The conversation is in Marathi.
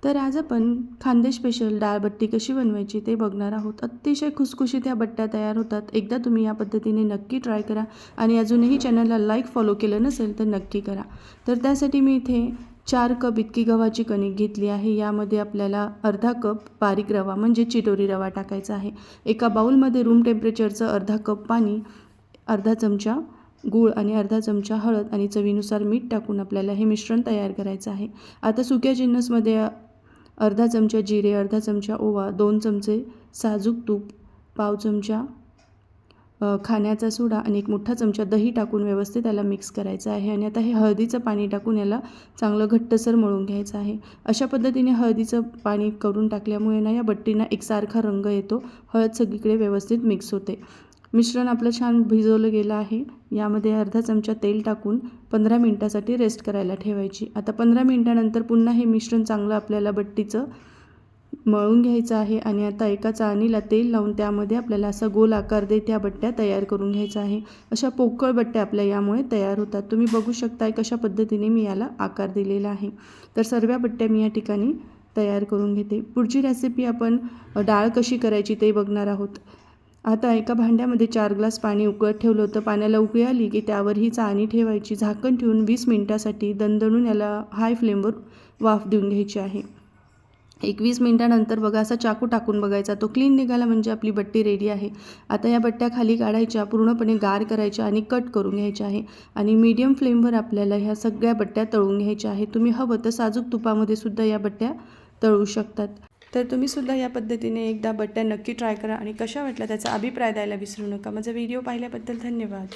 तर आज आपण खानदेश स्पेशल डाळबट्टी कशी बनवायची ते बघणार आहोत। अतिशय खुसखुशीत ह्या बट्ट्या तयार होतात। एकदा तुम्ही या पद्धतीने नक्की ट्राय करा आणि अजूनही चॅनलला लाईक फॉलो केलं नसेल तर नक्की करा। तर त्यासाठी मी इथे 4 कप इतकी गव्हाची कणिक घेतली आहे। यामध्ये आपल्याला अर्धा कप बारीक रवा म्हणजे चिरोरी रवा टाकायचा आहे। एका बाउलमध्ये रूम टेम्परेचरचं अर्धा कप पाणी, अर्धा चमचा गूळ आणि अर्धा चमचा हळद आणि चवीनुसार मीठ टाकून आपल्याला हे मिश्रण तयार करायचं आहे। आता सुक्या जिन्नसमध्ये अर्धा चमचा जिरे, अर्धा चमचा ओवा, 2 चमचे साजूक तूप, पाव चमचा खाण्याचा सोडा आणि 1 मोठा चमचा दही टाकून व्यवस्थित याला मिक्स करायचं आहे। आणि आता हे हळदीचं पाणी टाकून याला चांगलं घट्टसर मळून घ्यायचं आहे। अशा पद्धतीने हळदीचं पाणी करून टाकल्यामुळे ना या बट्टींना एकसारखा रंग येतो, हळद सगळीकडे व्यवस्थित मिक्स होते। मिश्रण आपलं छान भिजवलं गेलं आहे। यामध्ये अर्धा चमचा तेल टाकून 15 मिनिटासाठी रेस्ट करायला ठेवायची। आता 15 मिनिटानंतर पुन्हा हे मिश्रण चांगलं आपल्याला बट्टीचं मळून घ्यायचं आहे। आणि आता एका चाळणीला तेल लावून त्यामध्ये आपल्याला असा गोल आकार देत त्या बट्ट्या तयार करून घ्यायचा आहे। अशा पोकळ बट्ट्या आपल्या यामुळे तयार होतात। तुम्ही बघू शकता कशा पद्धतीने मी याला आकार दिलेला आहे। तर सर्व बट्ट्या मी या ठिकाणी तयार करून घेते। पुढची रेसिपी आपण डाळ कशी करायची ते बघणार आहोत। आता एका भांड्यामध्ये 4 ग्लास पाणी उकळत ठेवलं होतं। पाण्याला उकळी आली की त्यावर ही चाळणी ठेवायची, झाकण ठेवून 20 मिनिटासाठी दणदणून याला हाय फ्लेमवर वाफ देऊन घ्यायची आहे। 21 मिनिटानंतर बघा असा चाकू टाकून बघायचा, तो क्लीन निघाला म्हणजे आपली बट्टी रेडी आहे। आता या बट्ट्या खाली काढायच्या, पूर्णपणे गार करायच्या आणि कट करून घ्यायच्या आहे। आणि मीडियम फ्लेमवर आपल्याला ह्या सगळ्या बट्ट्या तळून घ्यायच्या आहे। तुम्ही हवं तर साजूक तुपामध्ये सुद्धा या बट्ट्या तळू शकतात। तर तुम्ही सुद्धा या पद्धतीने एकदा बट्ट्या नक्की ट्राय करा आणि कशा वाटल्या त्याचा अभिप्राय द्यायला विसरू नका। माझा व्हिडिओ पाहिल्याबद्दल धन्यवाद।